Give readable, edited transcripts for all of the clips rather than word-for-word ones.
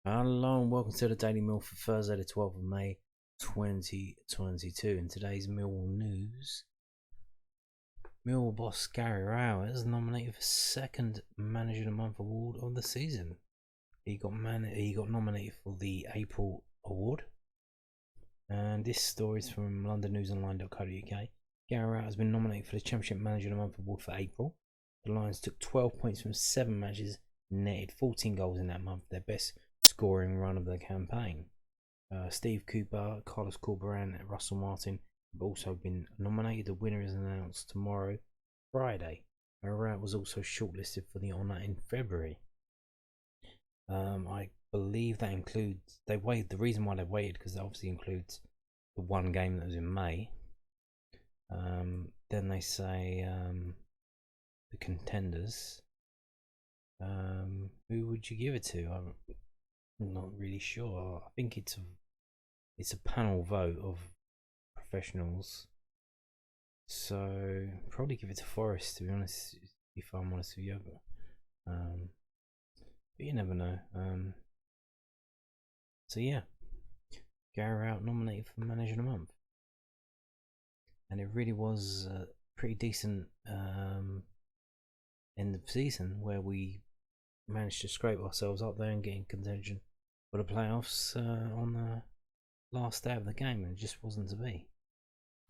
Hello and welcome to the Daily Mill for Thursday the 12th of May 2022. In today's Millwall news, Millwall boss Gary Rowett is nominated for second Manager of the Month award of the season. He got nominated for the April award. And this story is from londonnewsonline.co.uk. Gary Rowett has been nominated for the Championship Manager of the Month award for April. The Lions took 12 points from 7 matches and netted 14 goals in that month, their best scoring run of the campaign. Steve Cooper, Carlos Corberán and Russell Martin have also been nominated. The winner is announced tomorrow, Friday. Rowett was also shortlisted for the honour in February. I believe that includes, the reason why they waited, because that obviously includes the one game that was in May. Then they say the contenders. Who would you give it to? I'm not really sure. I think it's a panel vote of professionals, so probably give it to Forest, to be honest, if I'm honest with you. But you never know. So yeah, Gary Rowett nominated for Manager of the Month, and it really was a pretty decent end of season where we managed to scrape ourselves up there and get in contention for the playoffs on the last day of the game, and it just wasn't to be.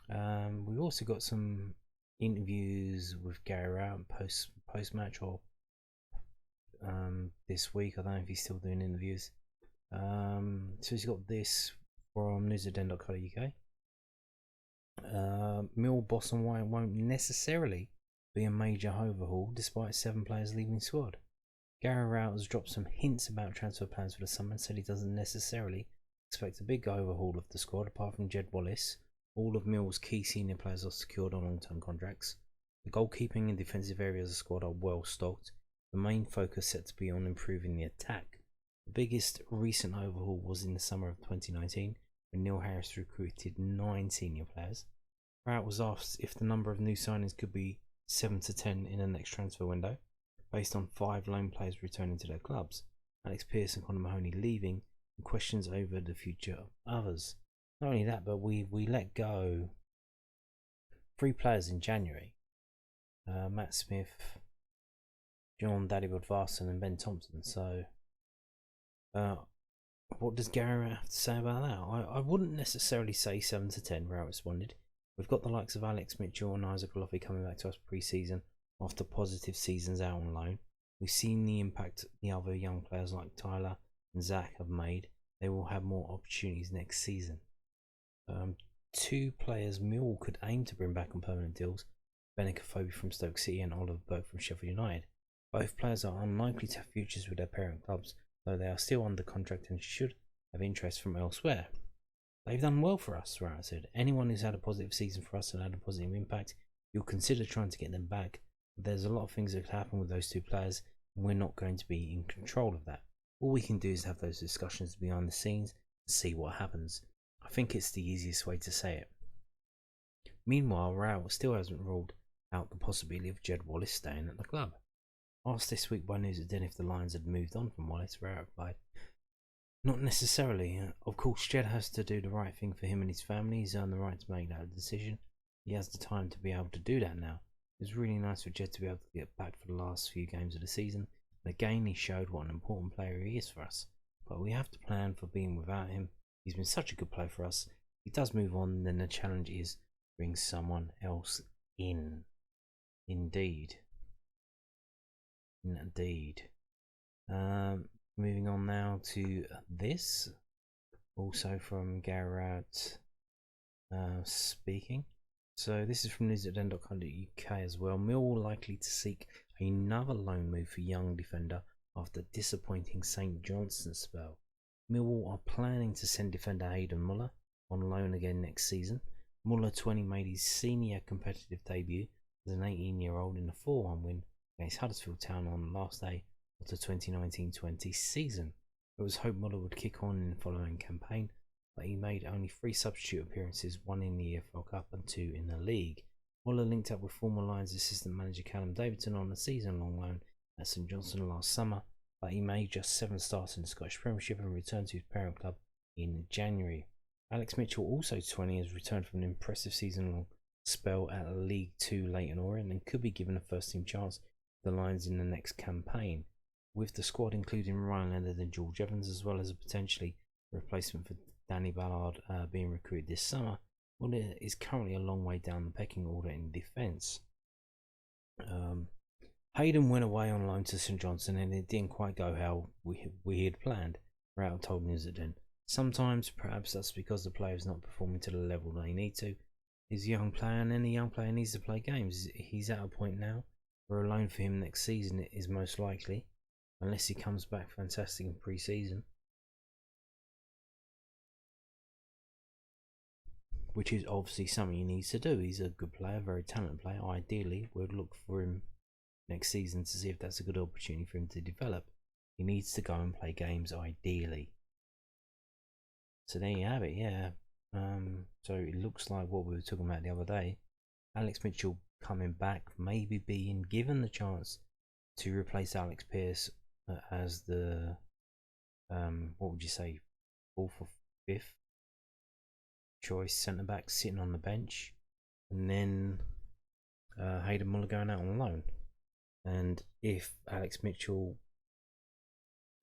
We've also got some interviews with Gary Rowett post match or this week. I don't know if he's still doing interviews. So he's got this from news@den.co.uk. Mill, Boss and White won't necessarily be a major overhaul despite 7 players leaving squad. Gary Rowett has dropped some hints about transfer plans for the summer and said he doesn't necessarily expect a big overhaul of the squad. Apart from Jed Wallace, all of Mill's key senior players are secured on long-term contracts. The goalkeeping and defensive areas of the squad are well stocked. The main focus set to be on improving the attack. The biggest recent overhaul was in the summer of 2019 when Neil Harris recruited 9 senior players. Rowett was asked if the number of new signings could be 7 to 10 in the next transfer window, based on 5 loan players returning to their clubs, Alex Pearce and Conor Mahoney leaving, and questions over the future of others. Not only that, but we let go 3 players in January. Matt Smith, John Daddy-Bodvarsson and Ben Thompson. So what does Gary have to say about that? I wouldn't necessarily say 7 to 10, Rowett responded. We've got the likes of Alex Mitchell and Isaac Olofi coming back to us pre-season after positive seasons out on loan. We've seen the impact the other young players like Tyler and Zach have made. They will have more opportunities next season. 2 players Mill could aim to bring back on permanent deals, Benik Afobe from Stoke City and Oliver Burke from Sheffield United. Both players are unlikely to have futures with their parent clubs, though they are still under contract and should have interest from elsewhere. They've done well for us, Rowett said. Anyone who's had a positive season for us and had a positive impact, you'll consider trying to get them back. But there's a lot of things that could happen with those 2 players, and we're not going to be in control of that. All we can do is have those discussions behind the scenes and see what happens. I think it's the easiest way to say it. Meanwhile, Rowett still hasn't ruled out the possibility of Jed Wallace staying at the club. Asked this week by News@Den if the Lions had moved on from Wallace, Rowett replied, "Not necessarily. Of course, Jed has to do the right thing for him and his family. He's earned the right to make that decision. He has the time to be able to do that now. It was really nice for Jed to be able to get back for the last few games of the season. And again, he showed what an important player he is for us. But we have to plan for being without him. He's been such a good player for us. If he does move on, then the challenge is bring someone else in." Indeed. Moving on now to this, also from Gary Rowett speaking. So this is from news@den.co.uk as well. Millwall likely to seek another loan move for young defender after disappointing St Johnstone spell. Millwall are planning to send defender Hayden Muller on loan again next season. Muller, 20, made his senior competitive debut as an 18-year-old in a 4-1 win against Huddersfield Town on the last day of the 2019-20 season. It was hoped Muller would kick on in the following campaign, but he made only 3 substitute appearances, 1 in the EFL Cup and 2 in the league. Muller linked up with former Lions assistant manager Callum Davidson on a season-long loan at St Johnstone last summer, but he made just 7 starts in the Scottish Premiership and returned to his parent club in January. Alex Mitchell, also 20, has returned from an impressive season-long spell at League Two Leyton Orient and could be given a first-team chance for the Lions in the next campaign. With the squad including Ryan Leonard and George Evans, as well as a potentially replacement for Danny Ballard being recruited this summer, Muller is currently a long way down the pecking order in defence. Hayden went away on loan to St Johnstone and it didn't quite go how we had planned. Rowett told News at Den. Sometimes, perhaps that's because the player is not performing to the level they need to. He's a young player and any young player needs to play games. He's at a point now where a loan for him next season is most likely, unless he comes back fantastic in pre-season, which is obviously something he needs to do. He's a good player, very talented player. Ideally, we'd look for him next season to see if that's a good opportunity for him to develop. He needs to go and play games, ideally. So there you have it, yeah. So it looks like what we were talking about the other day. Alex Mitchell coming back, maybe being given the chance to replace Alex Pearce as the, what would you say, 4th or 5th choice centre-back sitting on the bench. And then Hayden Muller going out on loan. And if Alex Mitchell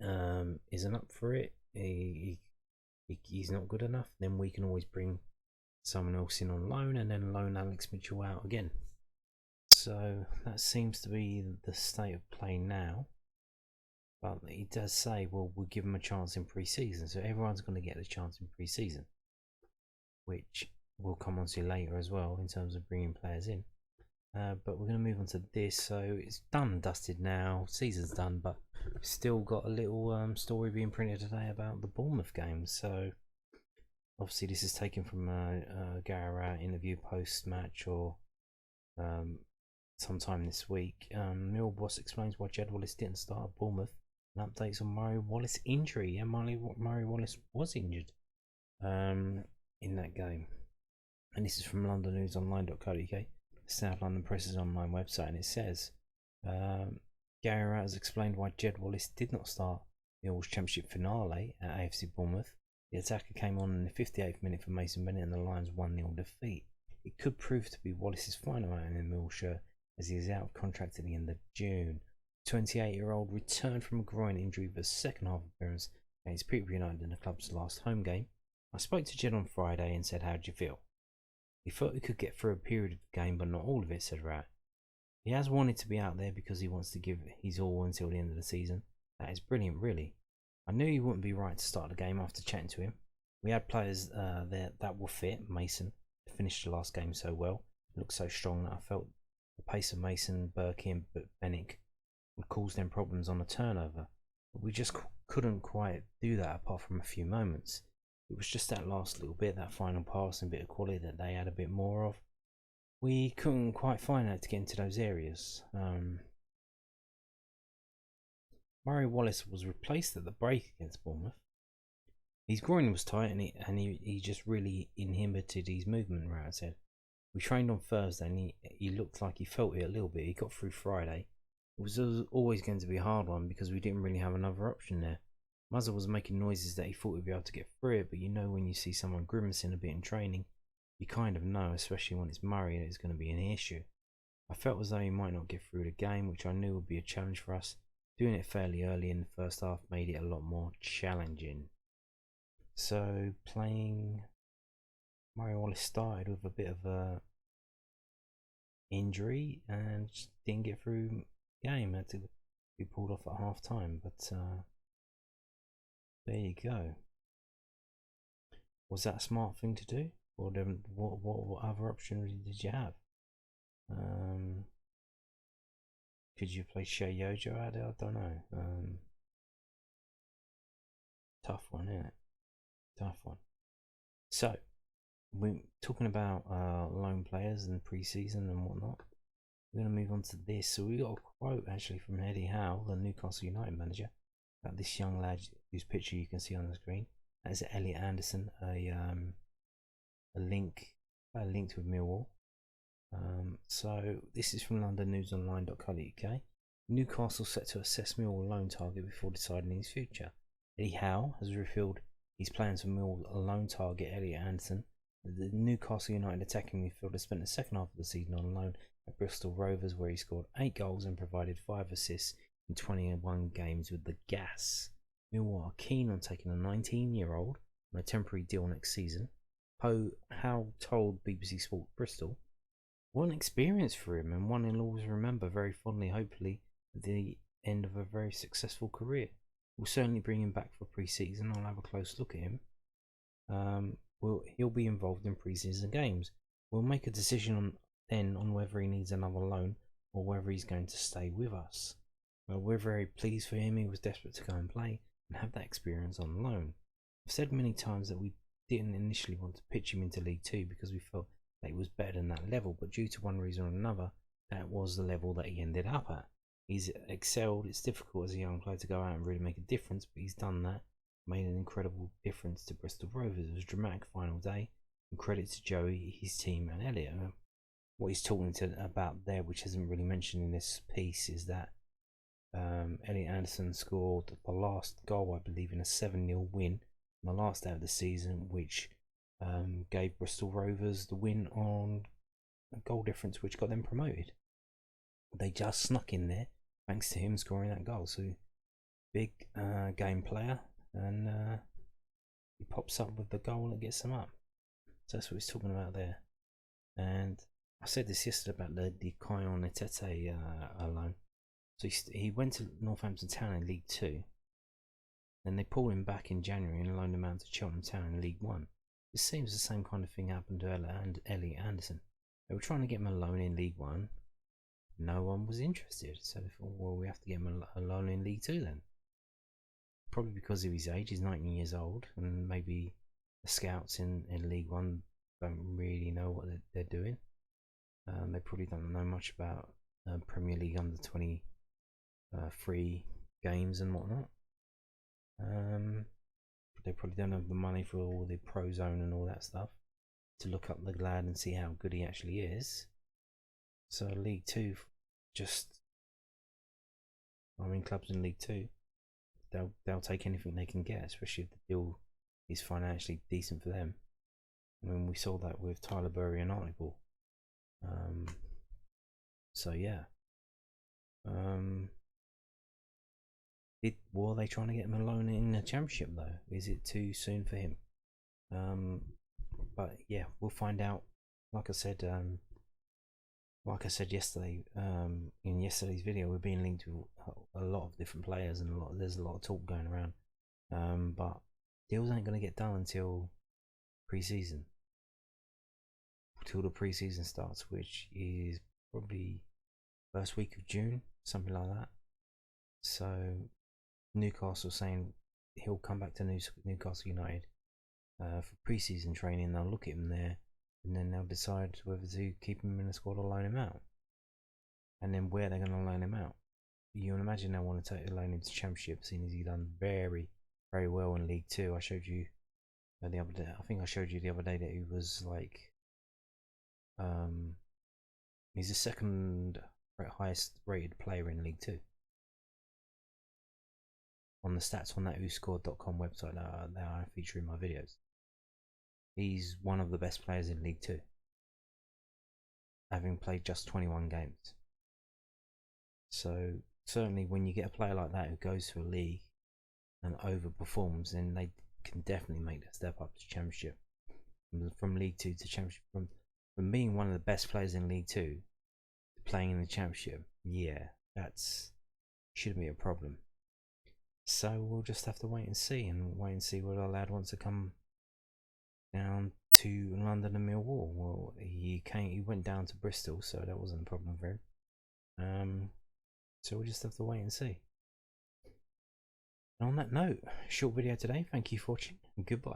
isn't up for it, he's not good enough, then we can always bring someone else in on loan and then loan Alex Mitchell out again. So that seems to be the state of play now. But he does say, well, we'll give him a chance in pre-season. So everyone's going to get a chance in pre-season, which we'll come on to later as well in terms of bringing players in. But we're going to move on to this. So it's done and dusted now. Season's done, but we've still got a little story being printed today about the Bournemouth game. So obviously this is taken from a Gary Rowett interview post-match or sometime this week. Millwall boss explains why Jed Wallace didn't start at Bournemouth and updates on Murray Wallace injury. Yeah, Murray Wallace was injured in that game. And this is from londonnewsonline.co.uk. South London Press's online website, and it says Gary Rowett has explained why Jed Wallace did not start the Millwall's Championship finale at AFC Bournemouth. The attacker came on in the 58th minute for Mason Bennett and the Lions 1-0 defeat. It could prove to be Wallace's final outing in the Millwall shirt as he is out of contract at the end of June. The 28-year-old returned from a groin injury for the second half appearance against Peterborough United in the club's last home game. I spoke to Jed on Friday and said, "How did you feel?" He thought he could get through a period of the game, but not all of it, said Rowett. He has wanted to be out there because he wants to give his all until the end of the season. That is brilliant, really. I knew he wouldn't be right to start the game after chatting to him. We had players there that were fit. Mason finished the last game so well. He looked so strong that I felt the pace of Mason, Berkey and Bennett would cause them problems on a turnover. But we just couldn't quite do that apart from a few moments. It was just that last little bit, that final passing bit of quality that they had a bit more of. We couldn't quite find that to get into those areas. Murray Wallace was replaced at the break against Bournemouth. His groin was tight and he just really inhibited his movement, Rowett said. We trained on Thursday and he looked like he felt it a little bit. He got through Friday. It was always going to be a hard one because we didn't really have another option there. Muzzer was making noises that he thought he'd be able to get through it, but you know when you see someone grimacing a bit in training, you kind of know, especially when it's Murray, that it's going to be an issue. I felt as though he might not get through the game, which I knew would be a challenge for us. Doing it fairly early in the first half made it a lot more challenging. So playing Murray Wallace started with a bit of a injury and just didn't get through the game. Had to be pulled off at half time, but there you go. Was that a smart thing to do? Or what other options did you have? Could you play Shea Yojo out there? I don't know. Tough one, isn't it? Tough one. So, we're talking about loan players and pre-season and whatnot. We're going to move on to this. So we got a quote actually from Eddie Howe, the Newcastle United manager, about this young lad whose picture you can see on the screen. That is Elliot Anderson, a link linked with Millwall. So this is from londonnewsonline.co.uk. Newcastle set to assess Millwall loan target before deciding his future. Eddie Howe has revealed his plans for Millwall loan target Elliot Anderson. The Newcastle United attacking midfielder spent the second half of the season on loan at Bristol Rovers, where he scored 8 goals and provided 5 assists in 21 games with the Gas. Millwall are keen on taking a 19-year-old on a temporary deal next season. Howe told BBC Sport Bristol, "What an experience for him, and one he'll always remember very fondly, hopefully at the end of a very successful career. We'll certainly bring him back for pre-season. I'll have a close look at him. He'll be involved in pre-season games. We'll make a decision on whether he needs another loan or whether he's going to stay with us. We're very pleased for him. He was desperate to go and play and have that experience on loan. I've said many times that we didn't initially want to pitch him into League Two because we felt that he was better than that level, but due to one reason or another, that was the level that he ended up at. He's excelled. It's difficult as a young player to go out and really make a difference, but he's done that, made an incredible difference to Bristol Rovers. It was a dramatic final day, and credit to Joey, his team, and Elliot. What he's talking about there, which isn't really mentioned in this piece, is that Elliot Anderson scored the last goal, I believe, in a 7-0 win on the last day of the season, which gave Bristol Rovers the win on a goal difference, which got them promoted. They just snuck in there thanks to him scoring that goal. So big game player, and he pops up with the goal that gets them up. So that's what he's talking about there. And I said this yesterday about the Kion Etete loan. So he went to Northampton Town in League 2. Then they pulled him back in January and loaned him out to Cheltenham Town in League 1. It seems the same kind of thing happened to Elliot Anderson. They were trying to get him a loan in League 1. No one was interested, so they thought, well, we have to get him a loan in League 2 then. Probably because of his age. He's 19 years old, and maybe the scouts in League 1 don't really know what they're doing. They probably don't know much about Premier League under 23 games and whatnot. They probably don't have the money for all the pro zone and all that stuff to look up the lad and see how good he actually is. So League 2, clubs in League 2, they'll take anything they can get, especially if the deal is financially decent for them. I mean, we saw that with Tyler Burry and Artable. So yeah. Were they trying to get him a loan in the Championship though? Is it too soon for him? But yeah, we'll find out. Like I said yesterday, in yesterday's video, we're being linked to a lot of different players, and there's a lot of talk going around. But deals ain't going to get done until pre-season, till the pre-season starts, which is probably first week of June, something like that. So Newcastle saying he'll come back to Newcastle United for pre-season training. They'll look at him there, and then they'll decide whether to keep him in the squad or loan him out, and then where they're going to loan him out. You can imagine they want to take the loan into Championship, seeing as he's done very, very well in League 2. I showed you the other day. I think I showed you the other day that he was like, he's the second highest rated player in League 2 on the stats on that whoscored.com website that I feature in my videos. He's one of the best players in League 2, having played just 21 games. So certainly when you get a player like that who goes to a league and overperforms, then they can definitely make that step up to Championship. From League 2 to Championship, from being one of the best players in League 2 to playing in the Championship, yeah, that's shouldn't be a problem. So we'll just have to wait and see whether our lad wants to come down to London and Millwall. Well, he went down to Bristol, so that wasn't a problem for him. So we'll just have to wait and see. And on that note, short video today. Thank you for watching, and goodbye.